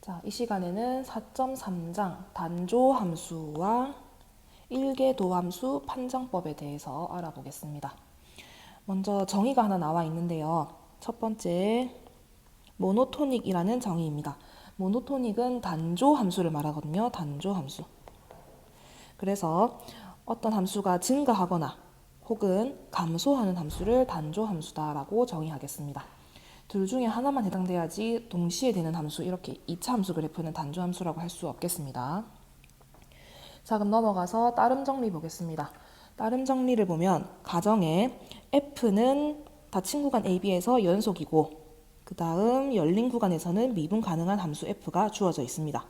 자, 이 시간에는 4.3장 단조 함수와 일개 도함수 판정법에 대해서 알아보겠습니다. 먼저 정의가 하나 나와 있는데요. 첫 번째, 모노토닉이라는 정의입니다. 모노토닉은 단조 함수를 말하거든요. 단조 함수. 그래서 어떤 함수가 증가하거나 혹은 감소하는 함수를 단조 함수다라고 정의하겠습니다. 둘 중에 하나만 해당돼야지 동시에 되는 함수, 이렇게 2차 함수 그래프는 단조 함수라고 할 수 없겠습니다. 자, 그럼 넘어가서 따름 정리 보겠습니다. 따름 정리를 보면 가정에 F는 닫힌 구간 AB에서 연속이고 그 다음 열린 구간에서는 미분 가능한 함수 F가 주어져 있습니다.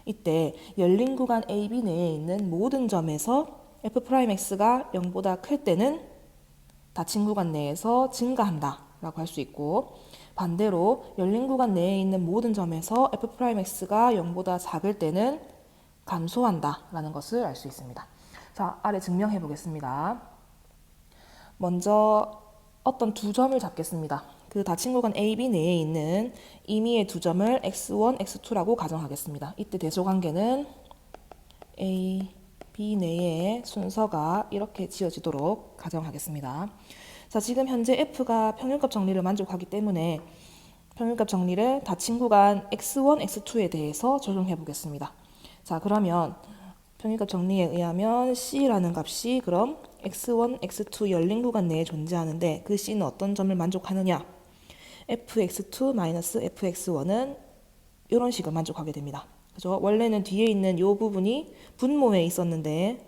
이때 열린 구간 AB 내에 있는 모든 점에서 F'X가 0보다 클 때는 닫힌 구간 내에서 증가한다 라고 할 수 있고, 반대로 열린 구간 내에 있는 모든 점에서 F'X가 0보다 작을 때는 감소한다 라는 것을 알 수 있습니다. 자, 아래 증명해 보겠습니다. 먼저 어떤 두 점을 잡겠습니다. 그 닫힌 구간 AB 내에 있는 임의의 두 점을 x1, x2라고 가정하겠습니다. 이때 대소관계는 A, B 내의 순서가 이렇게 지어지도록 가정하겠습니다. 자, 지금 현재 F가 평균값 정리를 만족하기 때문에 평균값 정리를 닫힌 구간 x1, x2에 대해서 적용해 보겠습니다. 자, 그러면 평균값 정리에 의하면 C라는 값이 그럼 x1, x2 열린 구간 내에 존재하는데 그 C는 어떤 점을 만족하느냐? fx2 fx1은 이런 식을 만족하게 됩니다. 그죠? 원래는 뒤에 있는 이 부분이 분모에 있었는데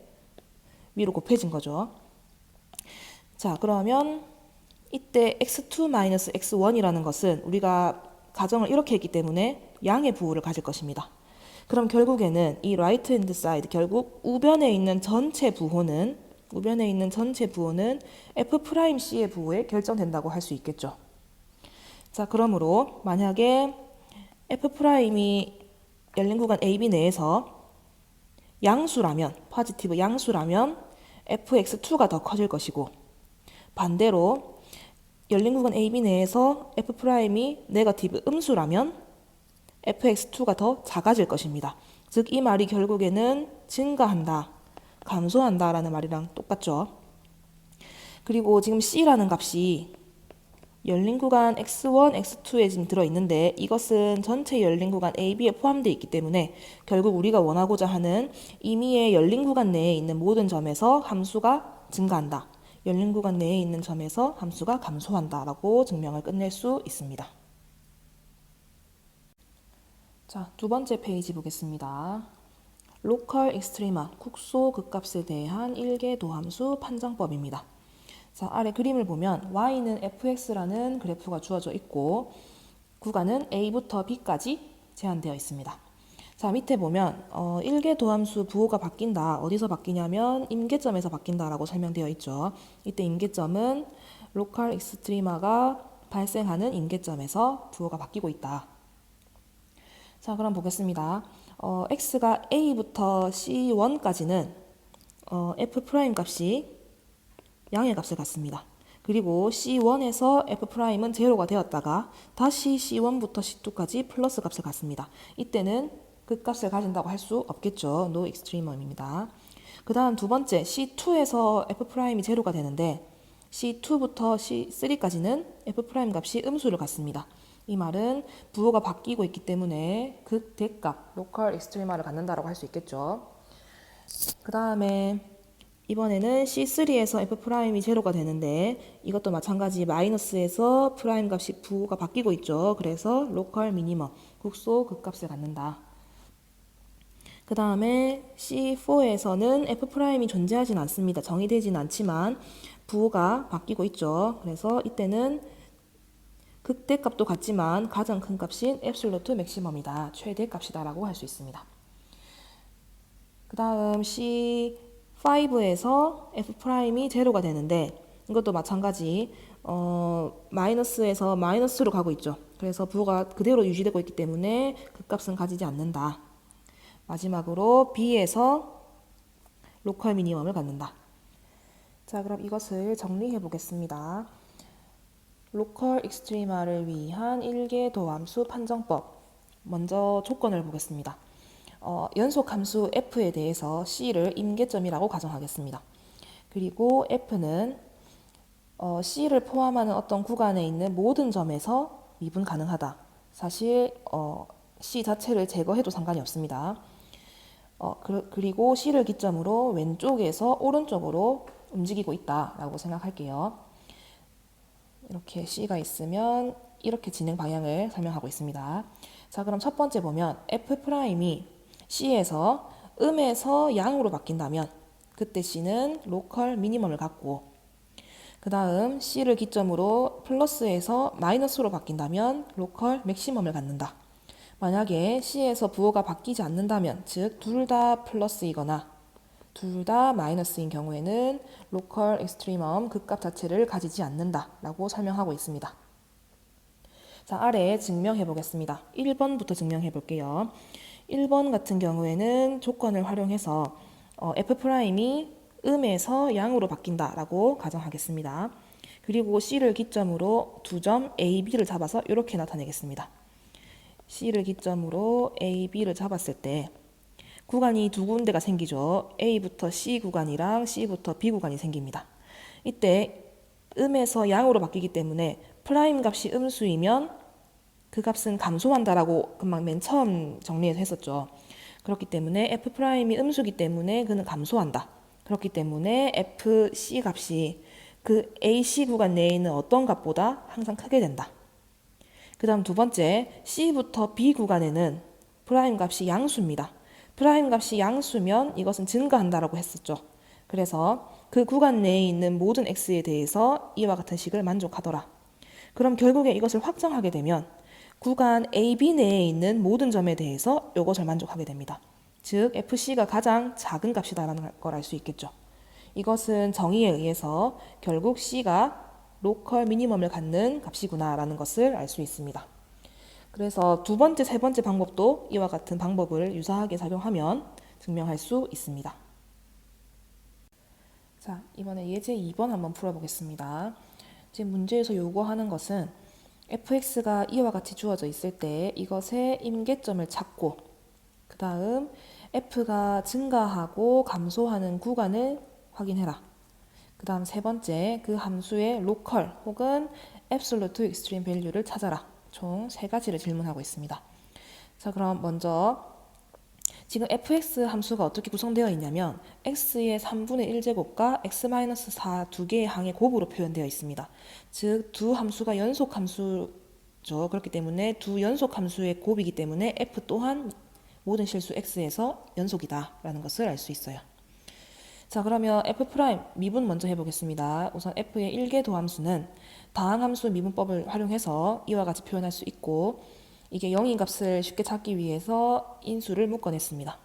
위로 곱해진 거죠. 자, 그러면 이때 x2 x1이라는 것은 우리가 가정을 이렇게 했기 때문에 양의 부호를 가질 것입니다. 그럼 결국에는 이 right hand side, 결국 우변에 있는 전체 부호는 F'C의 부호에 결정된다고 할 수 있겠죠. 자, 그러므로 만약에 F'이 열린 구간 AB 내에서 양수라면, 포지티브 양수라면 fx2가 더 커질 것이고, 반대로 열린 구간 AB 내에서 F'이 네거티브 음수라면 fx2가 더 작아질 것입니다. 즉, 이 말이 결국에는 증가한다, 감소한다 라는 말이랑 똑같죠. 그리고 지금 C라는 값이 열린 구간 x1, x2에 지금 들어있는데 이것은 전체 열린 구간 AB에 포함되어 있기 때문에 결국 우리가 원하고자 하는 임의의 열린 구간 내에 있는 모든 점에서 함수가 증가한다, 열린 구간 내에 있는 점에서 함수가 감소한다 라고 증명을 끝낼 수 있습니다. 자, 두 번째 페이지 보겠습니다. 로컬 익스트리마, 국소 극값에 대한 일개 도함수 판정법입니다. 자, 아래 그림을 보면 y는 fx라는 그래프가 주어져 있고 구간은 a부터 b까지 제한되어 있습니다. 자, 밑에 보면 일개 도함수 부호가 바뀐다. 어디서 바뀌냐면 임계점에서 바뀐다라고 설명되어 있죠. 이때 임계점은 로컬 익스트리마가 발생하는 임계점에서 부호가 바뀌고 있다. 자, 그럼 보겠습니다. x가 a부터 c1까지는 f' 값이 양의 값을 갖습니다. 그리고 C1에서 F'은 제로가 되었다가 다시 C1부터 C2까지 플러스 값을 갖습니다. 이때는 그 값을 가진다고 할 수 없겠죠. No extremum입니다. 그 다음 두 번째 C2에서 F'이 제로가 되는데 C2부터 C3까지는 F' 값이 음수를 갖습니다. 이 말은 부호가 바뀌고 있기 때문에 극대값, 로컬 익스트리마를 갖는다고 할 수 있겠죠. 그 다음에 이번에는 C3에서 F'이 제로가 되는데 이것도 마찬가지 마이너스에서 프라임 값이 부호가 바뀌고 있죠. 그래서 로컬 미니멈, 국소 극값을 갖는다. 그 다음에 C4에서는 F'이 존재하진 않습니다. 정의되진 않지만 부호가 바뀌고 있죠. 그래서 이때는 극대값도 같지만 가장 큰 값인 앱솔루트 맥시멈이다, 최대값이다 라고 할 수 있습니다. 그 다음 C5에서 F'이 제로가 되는데 이것도 마찬가지 마이너스에서 마이너스로 가고 있죠. 그래서 부호가 그대로 유지되고 있기 때문에 그 값은 가지지 않는다. 마지막으로 B에서 로컬 미니멈을 갖는다. 자, 그럼 이것을 정리해 보겠습니다. 로컬 익스트리마를 위한 일개 도함수 판정법. 먼저 조건을 보겠습니다. 연속함수 f에 대해서 c를 임계점이라고 가정하겠습니다. 그리고 f는 c를 포함하는 어떤 구간에 있는 모든 점에서 미분 가능하다. 사실 c 자체를 제거해도 상관이 없습니다. 그리고 c를 기점으로 왼쪽에서 오른쪽으로 움직이고 있다라고 생각할게요. 이렇게 c가 있으면 이렇게 진행 방향을 설명하고 있습니다. 자, 그럼 첫 번째 보면 f'이 c에서 음에서 양으로 바뀐다면 그때 c는 로컬 미니멈을 갖고, 그 다음 c를 기점으로 플러스에서 마이너스로 바뀐다면 로컬 맥시멈을 갖는다. 만약에 c에서 부호가 바뀌지 않는다면, 즉 둘 다 플러스이거나 둘 다 마이너스인 경우에는 로컬 익스트리멈 극값 자체를 가지지 않는다라고 설명하고 있습니다. 자, 아래에 증명해 보겠습니다. 1번부터 증명해 볼게요. 1번 같은 경우에는 조건을 활용해서 f'이 음에서 양으로 바뀐다라고 가정하겠습니다. 그리고 c를 기점으로 두 점 A, B를 잡아서 이렇게 나타내겠습니다. C를 기점으로 A, B를 잡았을 때 구간이 두 군데가 생기죠. A부터 C 구간이랑 C부터 B 구간이 생깁니다. 이때 음에서 양으로 바뀌기 때문에 프라임 값이 음수이면 그 값은 감소한다라고 금방 맨 처음 정리해서 했었죠. 그렇기 때문에 f'이 음수기 때문에 그는 감소한다. 그렇기 때문에 fc 값이 그 AC 구간 내에 있는 어떤 값보다 항상 크게 된다. 그 다음 두 번째, C부터 B 구간에는 프라임 값이 양수입니다. 프라임 값이 양수면 이것은 증가한다라고 했었죠. 그래서 그 구간 내에 있는 모든 x에 대해서 이와 같은 식을 만족하더라. 그럼 결국에 이것을 확정하게 되면 구간 A, B 내에 있는 모든 점에 대해서 이것을 만족하게 됩니다. 즉 fc가 가장 작은 값이다라는 걸 알 수 있겠죠. 이것은 정의에 의해서 결국 c가 로컬 미니멈을 갖는 값이구나라는 것을 알 수 있습니다. 그래서 두 번째, 세 번째 방법도 이와 같은 방법을 유사하게 작용하면 증명할 수 있습니다. 자, 이번에 예제 2번 한번 풀어보겠습니다. 지금 문제에서 요구하는 것은 fx가 이와 같이 주어져 있을 때 이것의 임계점을 찾고, 그 다음 f가 증가하고 감소하는 구간을 확인해라. 그 다음 세 번째, 그 함수의 로컬 혹은 absolute extreme value를 찾아라. 총 세 가지를 질문하고 있습니다. 자, 그럼 먼저 지금 fx 함수가 어떻게 구성되어 있냐면 x의 3분의 1제곱과 x-4 두 개의 항의 곱으로 표현되어 있습니다. 즉 두 함수가 연속 함수죠. 그렇기 때문에 두 연속 함수의 곱이기 때문에 f 또한 모든 실수 x에서 연속이다라는 것을 알 수 있어요. 자, 그러면 f' 미분 먼저 해보겠습니다. 우선 f의 1개 도함수는 다항함수 미분법을 활용해서 이와 같이 표현할 수 있고, 이게 0인 값을 쉽게 찾기 위해서 인수를 묶어냈습니다.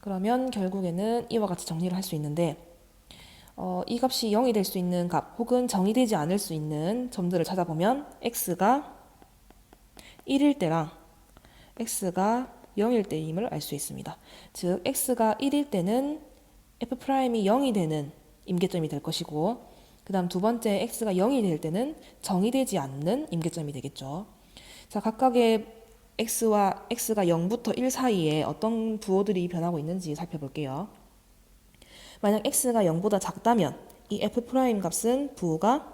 그러면 결국에는 이와 같이 정리를 할 수 있는데, 이 값이 0이 될 수 있는 값 혹은 정의되지 않을 수 있는 점들을 찾아보면 x가 1일 때랑 x가 0일 때임을 알 수 있습니다. 즉 x가 1일 때는 f'이 0이 되는 임계점이 될 것이고, 그 다음 두 번째 x가 0이 될 때는 정의되지 않는 임계점이 되겠죠. 자, 각각의 x와 x가 0부터 1 사이에 어떤 부호들이 변하고 있는지 살펴볼게요. 만약 x가 0보다 작다면 이 f' 값은 부호가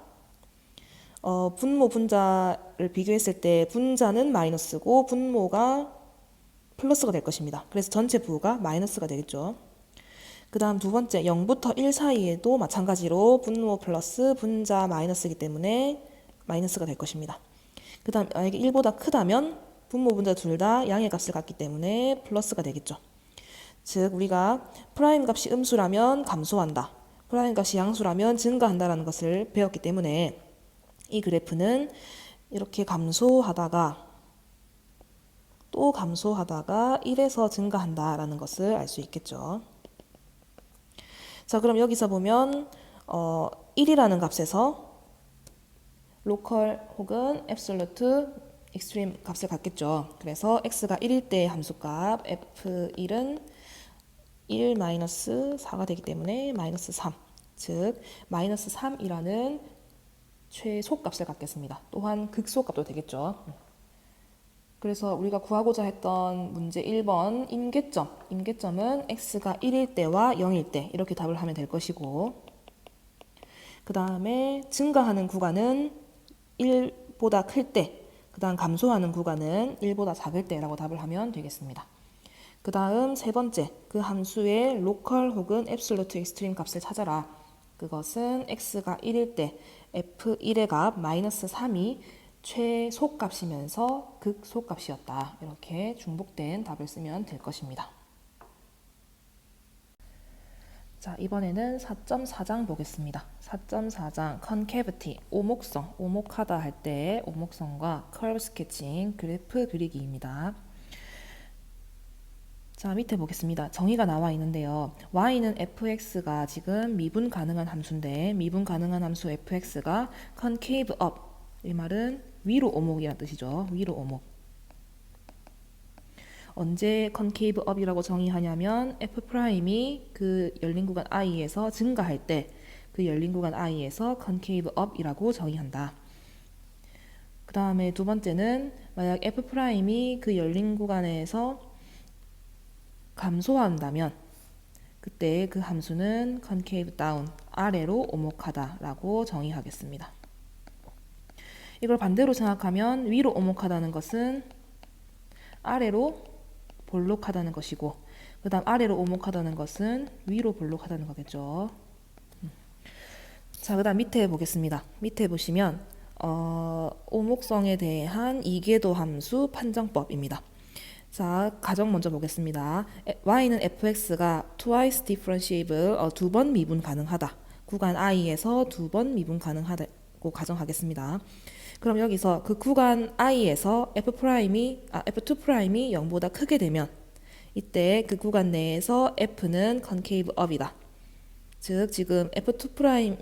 분모 분자를 비교했을 때 분자는 마이너스고 분모가 플러스가 될 것입니다. 그래서 전체 부호가 마이너스가 되겠죠. 그 다음 두 번째 0부터 1 사이에도 마찬가지로 분모 플러스 분자 마이너스이기 때문에 마이너스가 될 것입니다. 그 다음 만약에 1보다 크다면 분모 분자 둘 다 양의 값을 갖기 때문에 플러스가 되겠죠. 즉 우리가 프라임 값이 음수라면 감소한다, 프라임 값이 양수라면 증가한다라는 것을 배웠기 때문에 이 그래프는 이렇게 감소하다가 또 감소하다가 1에서 증가한다라는 것을 알 수 있겠죠. 자, 그럼 여기서 보면 1이라는 값에서 로컬 혹은 absolute extreme 값을 갖겠죠. 그래서 x가 1일 때의 함수값 f1은 1-4가 되기 때문에 마이너스 3, 즉 마이너스 3이라는 최소값을 갖겠습니다. 또한 극소값도 되겠죠. 그래서 우리가 구하고자 했던 문제 1번 임계점은 x가 1일 때와 0일 때 이렇게 답을 하면 될 것이고, 그 다음에 증가하는 구간은 1보다 클 때, 그 다음 감소하는 구간은 1보다 작을 때라고 답을 하면 되겠습니다. 그 다음 세 번째, 그 함수의 로컬 혹은 앱솔루트 익스트림 값을 찾아라. 그것은 x가 1일 때 f1의 값 마이너스 3이 최소값이면서 극소값이었다. 이렇게 중복된 답을 쓰면 될 것입니다. 자, 이번에는 4.4장 보겠습니다. 4.4장 concavity, 오목성, 오목하다 할 때 오목성과 curve sketching, 그래프 그리기입니다. 자, 밑에 보겠습니다. 정의가 나와 있는데요. y는 fx가 지금 미분 가능한 함수인데 미분 가능한 함수 fx가 concave up, 이 말은 위로 오목이라는 뜻이죠. 위로 오목. 언제 concave up이라고 정의하냐면 f'이 그 열린 구간 i에서 증가할 때 그 열린 구간 i에서 concave up이라고 정의한다. 그 다음에 두 번째는 만약 f'이 그 열린 구간에서 감소한다면 그때 그 함수는 concave down, 아래로 오목하다라고 정의하겠습니다. 이걸 반대로 생각하면 위로 오목하다는 것은 아래로 볼록하다는 것이고, 그 다음 아래로 오목하다는 것은 위로 볼록하다는 거겠죠. 자, 그 다음 밑에 보겠습니다. 밑에 보시면 오목성에 대한 이계도 함수 판정법입니다. 자, 가정 먼저 보겠습니다. y는 fx가 twice differentiable, 두 번 미분 가능하다. 구간 i에서 두 번 미분 가능하다고 가정하겠습니다. 그럼 여기서 그 구간 i에서 f''이 f2'이 0보다 크게 되면 이때 그 구간 내에서 f는 concave up이다. 즉 지금 f2'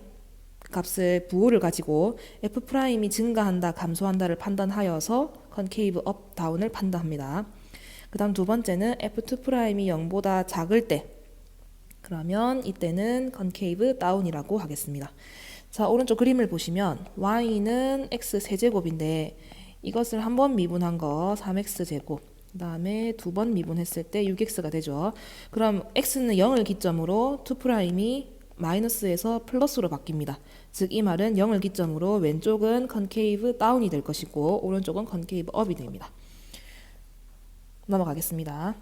값을 부호를 가지고 f'이 증가한다, 감소한다를 판단하여서 concave up, down을 판단합니다. 그 다음 두 번째는 f2'이 0보다 작을 때, 그러면 이때는 concave down이라고 하겠습니다. 자, 오른쪽 그림을 보시면 y는 x 세제곱인데 이것을 한 번 미분한 거 3x제곱, 그 다음에 두 번 미분했을 때 6x가 되죠. 그럼 x는 0을 기점으로 2'이 마이너스에서 플러스로 바뀝니다. 즉 이 말은 0을 기점으로 왼쪽은 concave down이 될 것이고 오른쪽은 concave up이 됩니다. 넘어가겠습니다.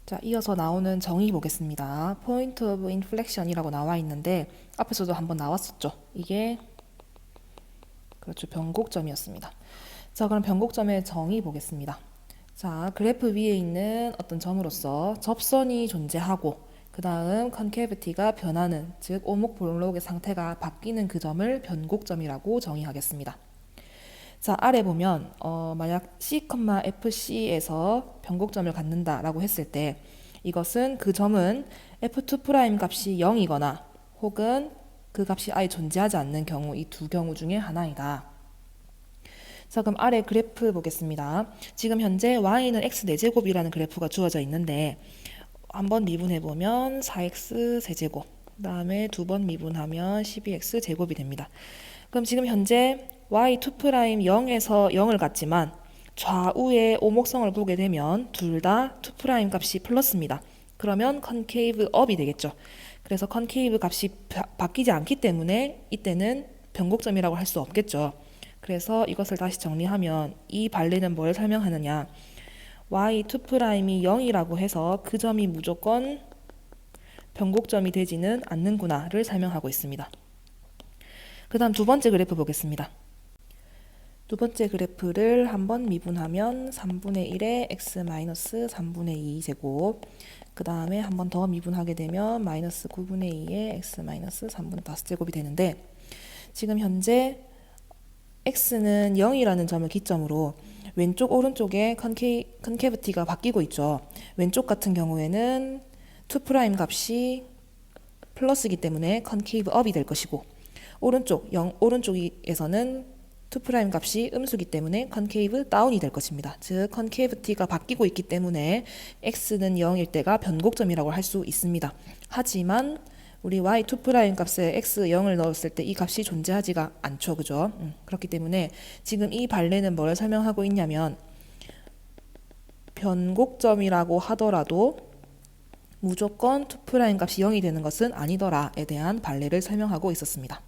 자, 이어서 나오는 정의 보겠습니다. point of inflection이라고 나와 있는데 앞에서도 한번 나왔었죠. 이게 그렇죠, 변곡점이었습니다. 자, 그럼 변곡점의 정의 보겠습니다. 자, 그래프 위에 있는 어떤 점으로서 접선이 존재하고 그 다음 concavity가 변하는, 즉 오목볼록의 상태가 바뀌는 그 점을 변곡점이라고 정의하겠습니다. 자, 아래 보면 만약 C, FC에서 변곡점을 갖는다라고 했을 때 이것은 그 점은 F2' 값이 0이거나 혹은 그 값이 아예 존재하지 않는 경우, 이 두 경우 중에 하나이다. 자, 그럼 아래 그래프 보겠습니다. 지금 현재 y는 x 4제곱이라는 그래프가 주어져 있는데 한번 미분해보면 4x 세제곱, 그 다음에 두 번 미분하면 12x 제곱이 됩니다. 그럼 지금 현재 y2' 0에서 0을 갖지만 좌우의 오목성을 보게 되면 둘 다 2' 값이 플러스입니다. 그러면 concave up이 되겠죠. 그래서 concave 값이 바뀌지 않기 때문에 이때는 변곡점이라고 할 수 없겠죠. 그래서 이것을 다시 정리하면 이 반례는 뭘 설명하느냐, y2'이 0이라고 해서 그 점이 무조건 변곡점이 되지는 않는구나를 설명하고 있습니다. 그 다음 두 번째 그래프 보겠습니다. 두 번째 그래프를 한번 미분하면 3분의 1의 x-3분의 2 제곱, 그 다음에 한 번 더 미분하게 되면 마이너스 9분의 2의 x-3분의 5 제곱이 되는데 지금 현재 x는 0이라는 점을 기점으로 왼쪽 오른쪽에 concavity가 바뀌고 있죠. 왼쪽 같은 경우에는 2' 값이 플러스이기 때문에 concave up이 될 것이고 오른쪽에서는 2' 값이 음수기 때문에 concave down이 될 것입니다. 즉 concavity가 바뀌고 있기 때문에 x는 0일 때가 변곡점이라고 할 수 있습니다. 하지만 우리 y2' 값에 x 0을 넣었을 때 이 값이 존재하지가 않죠. 그죠? 그렇기 때문에 지금 이 발레는 뭘 설명하고 있냐면 변곡점이라고 하더라도 무조건 2' 값이 0이 되는 것은 아니더라에 대한 발레를 설명하고 있었습니다.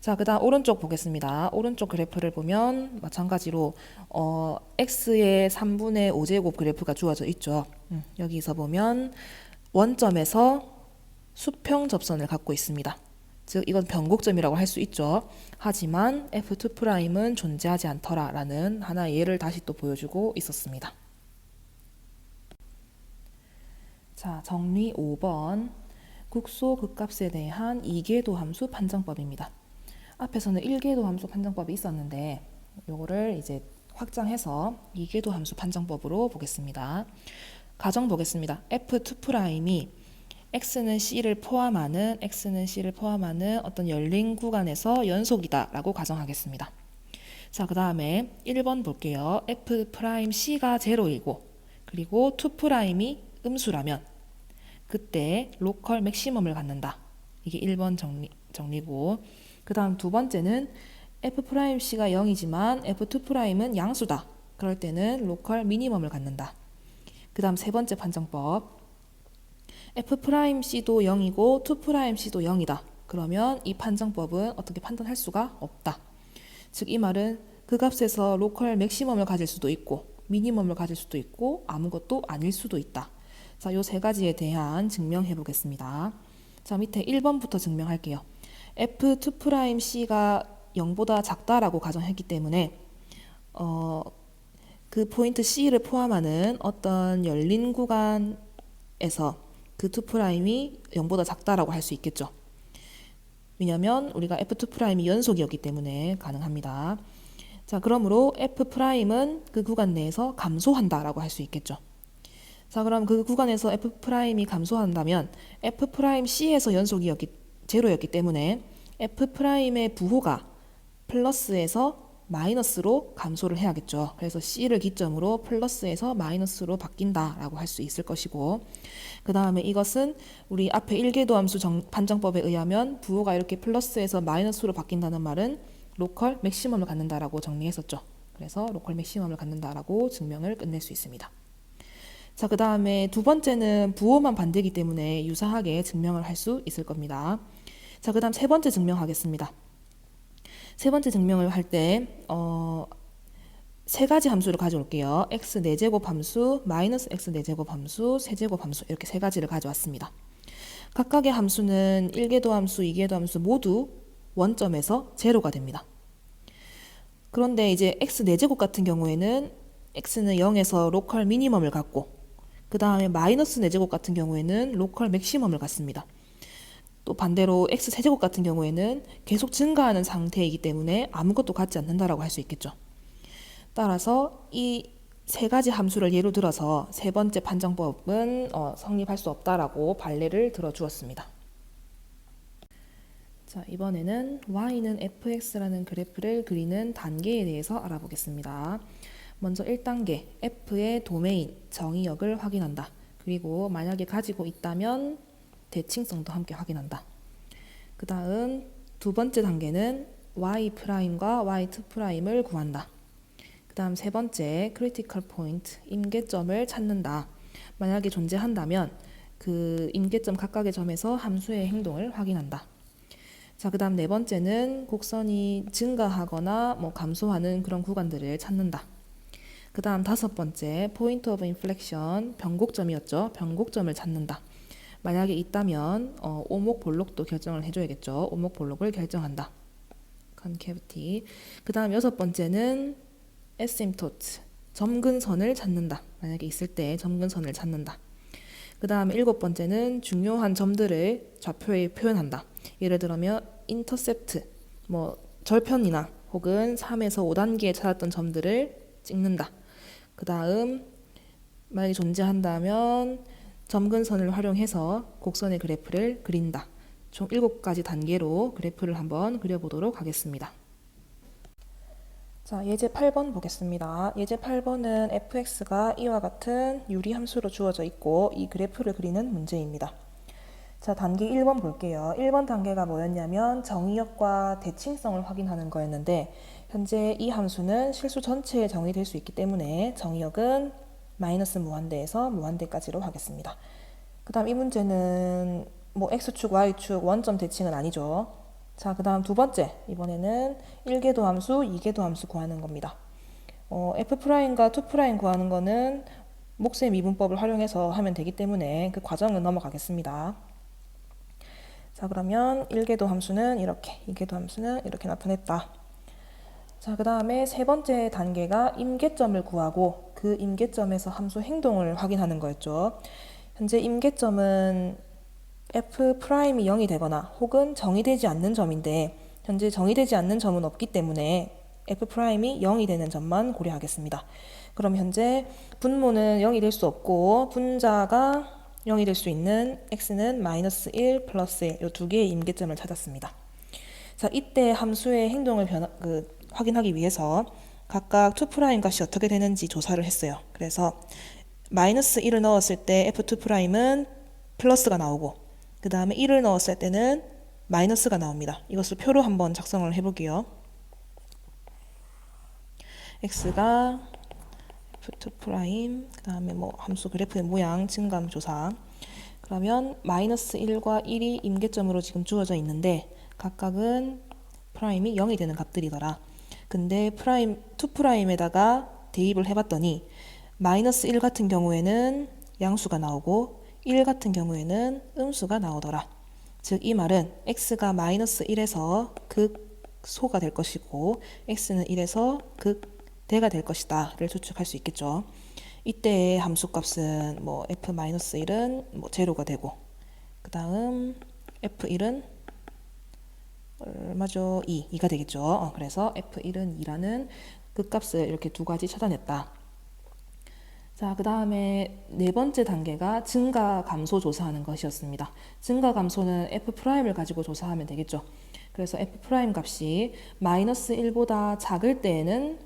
자, 그 다음 오른쪽 보겠습니다. 오른쪽 그래프를 보면 마찬가지로 x의 3분의 5제곱 그래프가 주어져 있죠. 여기서 보면 원점에서 수평 접선을 갖고 있습니다. 즉 이건 변곡점이라고 할 수 있죠. 하지만 f2'은 존재하지 않더라라는 하나의 예를 다시 또 보여주고 있었습니다. 자, 정리 5번. 국소 극값에 대한 이계도 함수 판정법입니다. 앞에서는 1계도 함수 판정법이 있었는데 요거를 이제 확장해서 2계도 함수 판정법으로 보겠습니다. 가정 보겠습니다. f2'이 x는 c를 포함하는 어떤 열린 구간에서 연속이다라고 가정하겠습니다. 자, 그 다음에 1번 볼게요. f'c가 0이고 그리고 2'이 음수라면 그때 로컬 맥시멈을 갖는다. 이게 1번 정리고 그 다음 두 번째는 f'c가 0이지만 f2'은 양수다. 그럴 때는 로컬 미니멈을 갖는다. 그 다음 세 번째 판정법 f'c도 0이고 2'c도 0이다. 그러면 이 판정법은 어떻게 판단할 수가 없다. 즉 이 말은 그 값에서 로컬 맥시멈을 가질 수도 있고 미니멈을 가질 수도 있고 아무것도 아닐 수도 있다. 자, 요 세 가지에 대한 증명해 보겠습니다. 자, 밑에 1번부터 증명할게요. f2'c가 0보다 작다라고 가정했기 때문에 그 포인트 C를 포함하는 어떤 열린 구간에서 그 2'이 0보다 작다라고 할 수 있겠죠. 왜냐하면 우리가 f2'이 연속이었기 때문에 가능합니다. 자, 그러므로 f'은 그 구간 내에서 감소한다라고 할 수 있겠죠. 자, 그럼 그 구간에서 f'이 감소한다면 f'c에서 연속이었기 0였기 때문에 f'의 부호가 플러스에서 마이너스로 감소를 해야겠죠. 그래서 c를 기점으로 플러스에서 마이너스로 바뀐다라고 할 수 있을 것이고 그 다음에 이것은 우리 앞에 1계도 함수 판정법에 의하면 부호가 이렇게 플러스에서 마이너스로 바뀐다는 말은 로컬 맥시멈을 갖는다라고 정리했었죠. 그래서 로컬 맥시멈을 갖는다라고 증명을 끝낼 수 있습니다. 자, 그 다음에 두 번째는 부호만 반대이기 때문에 유사하게 증명을 할 수 있을 겁니다. 자, 그 다음 세 번째 증명하겠습니다. 세 번째 증명을 할 때 세 가지 함수를 가져올게요. x 4제곱 함수, 마이너스 x 4제곱 함수, 세제곱 함수 이렇게 세 가지를 가져왔습니다. 각각의 함수는 1계도 함수, 2계도 함수 모두 원점에서 제로가 됩니다. 그런데 이제 x 4제곱 같은 경우에는 x는 0에서 로컬 미니멈을 갖고 그 다음에 마이너스 4제곱 같은 경우에는 로컬 맥시멈을 갖습니다. 또 반대로 x 세제곱 같은 경우에는 계속 증가하는 상태이기 때문에 아무것도 갖지 않는다라고 할 수 있겠죠. 따라서 이 세 가지 함수를 예로 들어서 세 번째 판정법은 성립할 수 없다라고 발례를 들어주었습니다. 자, 이번에는 y는 fx라는 그래프를 그리는 단계에 대해서 알아보겠습니다. 먼저 1단계 f의 도메인 정의역을 확인한다. 그리고 만약에 가지고 있다면 대칭성도 함께 확인한다. 그 다음 두 번째 단계는 y'과 y2'을 구한다. 그 다음 세 번째 크리티컬 포인트 임계점을 찾는다. 만약에 존재한다면 그 임계점 각각의 점에서 함수의 행동을 확인한다. 자, 그 다음 네 번째는 곡선이 증가하거나 감소하는 그런 구간들을 찾는다. 그 다음 다섯 번째 포인트 오브 인플렉션 변곡점이었죠. 변곡점을 찾는다. 만약에 있다면 오목 볼록도 결정을 해줘야겠죠. 오목 볼록을 결정한다. 컨케비티. 그 다음 여섯 번째는 에시임토트 점근선을 찾는다. 만약에 있을 때 점근선을 찾는다. 그 다음에 일곱 번째는 중요한 점들을 좌표에 표현한다. 예를 들면 인터셉트, 절편이나 혹은 3에서 5단계에 찾았던 점들을 찍는다. 그 다음 만약에 존재한다면 점근선을 활용해서 곡선의 그래프를 그린다. 총 7가지 단계로 그래프를 한번 그려보도록 하겠습니다. 자, 예제 8번 보겠습니다. 예제 8번은 fx가 이와 같은 유리함수로 주어져 있고 이 그래프를 그리는 문제입니다. 자, 단계 1번 볼게요. 1번 단계가 뭐였냐면 정의역과 대칭성을 확인하는 거였는데 현재 이 함수는 실수 전체에 정의될 수 있기 때문에 정의역은 마이너스 무한대에서 무한대까지로 하겠습니다. 그 다음 이 문제는 뭐 x축, y축 원점 대칭은 아니죠. 자, 그 다음 두 번째, 이번에는 1계도 함수, 2계도 함수 구하는 겁니다. F'과 2' 구하는 거는 목세 미분법을 활용해서 하면 되기 때문에 그 과정은 넘어가겠습니다. 자, 그러면 1계도 함수는 이렇게, 2계도 함수는 이렇게 나타냈다. 자, 그 다음에 세 번째 단계가 임계점을 구하고 그 임계점에서 함수 행동을 확인하는 거였죠. 현재 임계점은 F'이 0이 되거나 혹은 정의되지 않는 점인데 현재 정의되지 않는 점은 없기 때문에 F'이 0이 되는 점만 고려하겠습니다. 그럼 현재 분모는 0이 될 수 없고 분자가 0이 될 수 있는 x는 마이너스 1 플러스 1 이 두 개의 임계점을 찾았습니다. 자, 이때 함수의 행동을 확인하기 위해서 각각 2' 값이 어떻게 되는지 조사를 했어요. 그래서 마이너스 1을 넣었을 때 f2'은 플러스가 나오고 그 다음에 1을 넣었을 때는 마이너스가 나옵니다. 이것을 표로 한번 작성을 해볼게요. x가 f2' 그 다음에 뭐 함수 그래프의 모양 증감 조사. 그러면 마이너스 1과 1이 임계점으로 지금 주어져 있는데 각각은 프라임이 0이 되는 값들이더라. 근데 2'에다가 대입을 해봤더니 마이너스 1 같은 경우에는 양수가 나오고 1 같은 경우에는 음수가 나오더라. 즉 이 말은 x가 마이너스 1에서 극소가 될 것이고 x는 1에서 극대가 될 것이다 를 추측할 수 있겠죠. 이때의 함수값은 뭐 f-1은 뭐 제로가 되고 그 다음 f1은 얼마죠? 2가 되겠죠. 그래서 f1은 2라는 극값을 이렇게 두 가지 찾아냈다. 자, 그 다음에 네 번째 단계가 증가 감소 조사하는 것이었습니다. 증가 감소는 F'을 가지고 조사하면 되겠죠. 그래서 F' 값이 마이너스 1보다 작을 때에는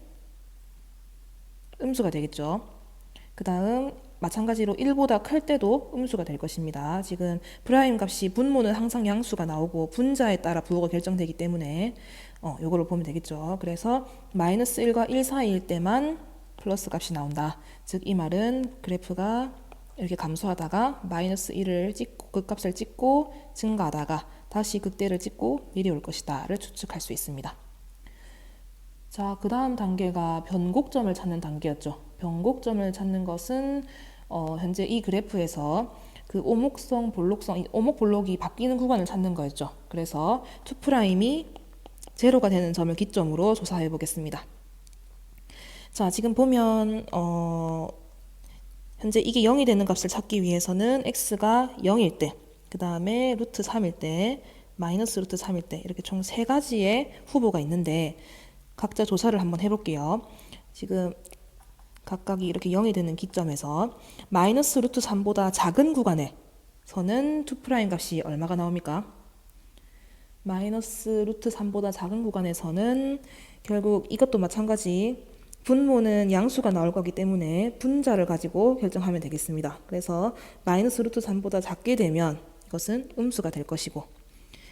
음수가 되겠죠. 그 다음 마찬가지로 1보다 클 때도 음수가 될 것입니다. 지금 프라임 값이 분모는 항상 양수가 나오고 분자에 따라 부호가 결정되기 때문에 요거를 보면 되겠죠. 그래서 마이너스 1과 1 사이일 때만 플러스 값이 나온다. 즉 이 말은 그래프가 이렇게 감소하다가 마이너스 1을 찍고 극값을 찍고 증가하다가 다시 극대를 찍고 내려올 것이다 를 추측할 수 있습니다. 자, 그 다음 단계가 변곡점을 찾는 단계였죠. 변곡점을 찾는 것은 현재 이 그래프에서 그 오목성, 볼록성, 오목 볼록이 바뀌는 구간을 찾는 거였죠. 그래서 2'이 제로가 되는 점을 기점으로 조사해 보겠습니다. 자, 지금 보면 현재 이게 0이 되는 값을 찾기 위해서는 x가 0일 때, 그 다음에 루트 3일 때, 마이너스 루트 3일 때 이렇게 총 세 가지의 후보가 있는데 각자 조사를 한번 해볼게요. 지금 각각이 이렇게 0이 되는 기점에서 마이너스 루트 3보다 작은 구간에서는 2' 값이 얼마가 나옵니까? 마이너스 루트 3보다 작은 구간에서는 결국 이것도 마찬가지 분모는 양수가 나올 거기 때문에 분자를 가지고 결정하면 되겠습니다. 그래서 마이너스 루트 3보다 작게 되면 이것은 음수가 될 것이고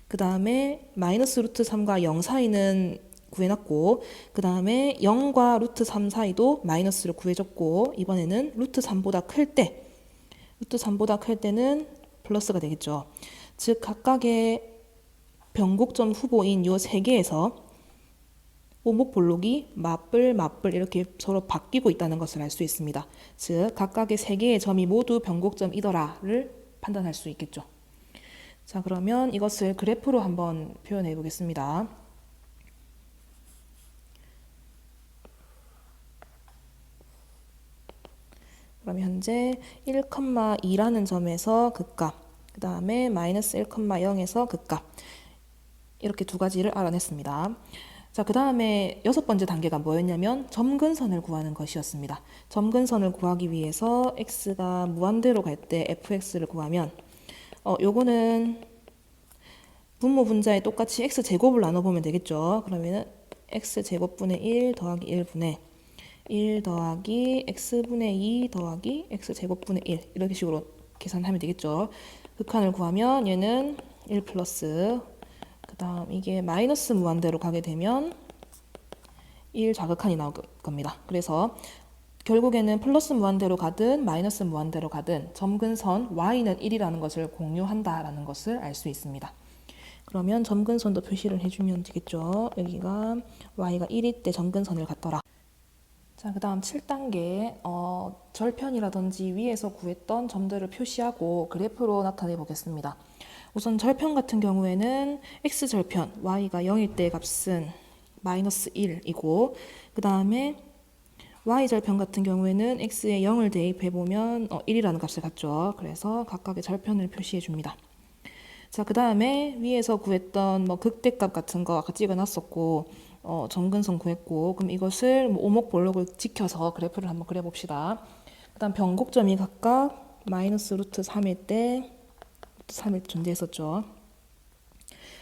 그 다음에 마이너스 루트 3과 0 사이는 구해놨고 그 다음에 0과 루트 3 사이도 마이너스를 구해줬고 이번에는 루트 3보다 클 때 루트 3보다 클 때는 플러스가 되겠죠. 즉 각각의 변곡점 후보인 요 세 개에서 오목 볼록이 맞불 이렇게 서로 바뀌고 있다는 것을 알 수 있습니다. 즉 각각의 세 개의 점이 모두 변곡점이더라를 판단할 수 있겠죠. 자, 그러면 이것을 그래프로 한번 표현해 보겠습니다. 그럼 현재 1,2라는 점에서 극값, 그 다음에 마이너스 1,0에서 극값 이렇게 두 가지를 알아냈습니다. 자, 그 다음에 여섯 번째 단계가 뭐였냐면 점근선을 구하는 것이었습니다. 점근선을 구하기 위해서 x가 무한대로 갈 때 fx를 구하면 요거는 분모 분자에 똑같이 x제곱을 나눠보면 되겠죠. 그러면은 x제곱분의 1 더하기 1분의 1 더하기 x분의 2 더하기 x제곱분의 1 이렇게 식으로 계산하면 되겠죠. 극한을 구하면 얘는 1 플러스, 그 다음 이게 마이너스 무한대로 가게 되면 1 좌극한이 나올 겁니다. 그래서 결국에는 플러스 무한대로 가든 마이너스 무한대로 가든 점근선 y는 1이라는 것을 공유한다라는 것을 알 수 있습니다. 그러면 점근선도 표시를 해주면 되겠죠. 여기가 y가 1일 때 점근선을 갖더라. 자, 그 다음 7단계 절편이라든지 위에서 구했던 점들을 표시하고 그래프로 나타내 보겠습니다. 우선 절편 같은 경우에는 x절편 y가 0일 때 값은 마이너스 1이고, 그 다음에 y절편 같은 경우에는 x에 0을 대입해보면 1이라는 값을 갖죠. 그래서 각각의 절편을 표시해 줍니다. 자, 그 다음에 위에서 구했던 극대값 같은 거 아까 찍어놨었고, 점근선 구했고, 그럼 이것을 오목볼록을 지켜서 그래프를 한번 그려봅시다. 그 다음 변곡점이 각각 마이너스 루트 3일 때, 루트 3일 존재했었죠.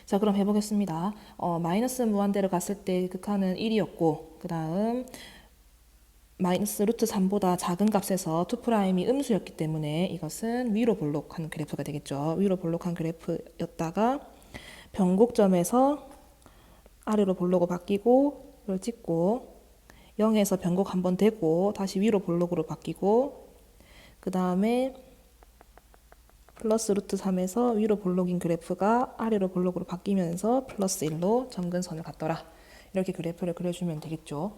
자, 그럼 해보겠습니다. 마이너스 무한대로 갔을 때 극한은 1이었고, 그 다음 마이너스 루트 3보다 작은 값에서 2'이 음수였기 때문에 이것은 위로 볼록한 그래프가 되겠죠. 위로 볼록한 그래프였다가 변곡점에서 아래로 볼록으로 바뀌고 이걸 찍고 0에서 변곡 한번 되고 다시 위로 볼록으로 바뀌고 그 다음에 플러스 루트 3에서 위로 볼록인 그래프가 아래로 볼록으로 바뀌면서 플러스 1로 점근선을 갖더라. 이렇게 그래프를 그려주면 되겠죠.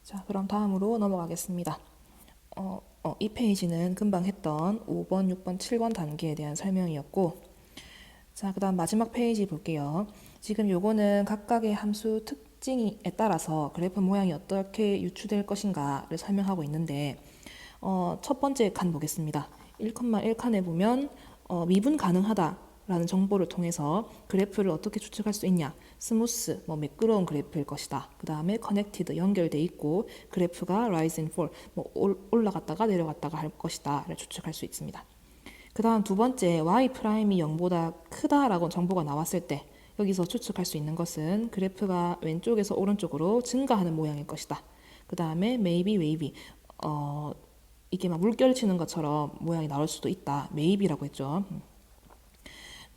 자, 그럼 다음으로 넘어가겠습니다. 이 페이지는 금방 했던 5번, 6번, 7번 단계에 대한 설명이었고, 자, 그 다음 마지막 페이지 볼게요. 지금 요거는 각각의 함수 특징에 따라서 그래프 모양이 어떻게 유추될 것인가를 설명하고 있는데, 첫 번째 칸 보겠습니다. 1,1칸에 보면 미분 가능하다라는 정보를 통해서 그래프를 어떻게 추측할 수 있냐. 스무스, 매끄러운 그래프일 것이다. 그 다음에 커넥티드, 연결돼 있고 그래프가 rise and fall, 올라갔다가 내려갔다가 할 것이다를 추측할 수 있습니다. 그 다음 두 번째, y''이 0보다 크다라고 정보가 나왔을 때 여기서 추측할 수 있는 것은 그래프가 왼쪽에서 오른쪽으로 증가하는 모양일 것이다. 그 다음에 maybe, wavy, 이게 막 물결 치는 것처럼 모양이 나올 수도 있다. maybe라고 했죠.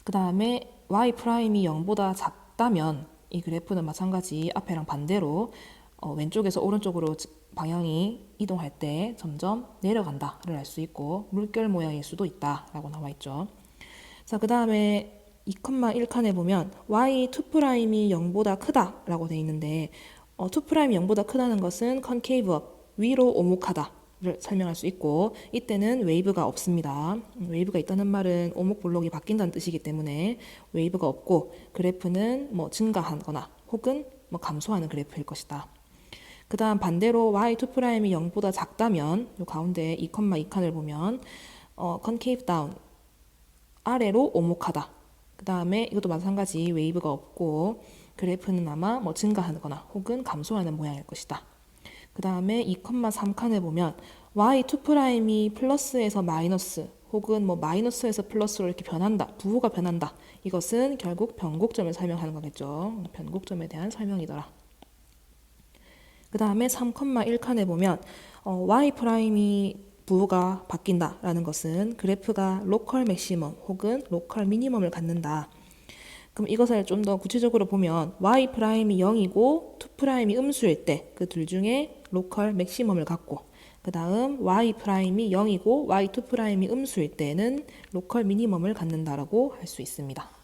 그 다음에 y''이 0보다 작다면 이 그래프는 마찬가지 앞에랑 반대로 왼쪽에서 오른쪽으로 방향이 이동할 때 점점 내려간다를 알 수 있고 물결 모양일 수도 있다라고 나와 있죠. 자, 그 다음에 2,1칸에 보면 y 2'이 0보다 크다라고 돼 있는데 2'이 0보다 크다는 것은 concave up, 위로 오목하다를 설명할 수 있고 이때는 웨이브가 없습니다. 웨이브가 있다는 말은 오목볼록이 바뀐다는 뜻이기 때문에 웨이브가 없고 그래프는 증가하거나 혹은 감소하는 그래프일 것이다. 그 다음 반대로 y 2'이 0보다 작다면 이 가운데 2,2칸을 보면 concave down, 아래로 오목하다. 그 다음에 이것도 마찬가지 웨이브가 없고 그래프는 아마 증가하거나 혹은 감소하는 모양일 것이다. 그 다음에 2,3칸에 보면 y 2'이 플러스에서 마이너스 혹은 마이너스에서 플러스로 이렇게 변한다. 부호가 변한다. 이것은 결국 변곡점을 설명하는 거겠죠. 변곡점에 대한 설명이더라. 그 다음에 3,1칸에 보면 y''이 부호가 바뀐다라는 것은 그래프가 로컬 맥시멈 혹은 로컬 미니멈을 갖는다. 그럼 이것을 좀 더 구체적으로 보면 y''이 0이고 2'이 음수일 때 그 둘 중에 로컬 맥시멈을 갖고 그 다음 y''이 0이고 y 2'이 음수일 때는 로컬 미니멈을 갖는다라고 할 수 있습니다.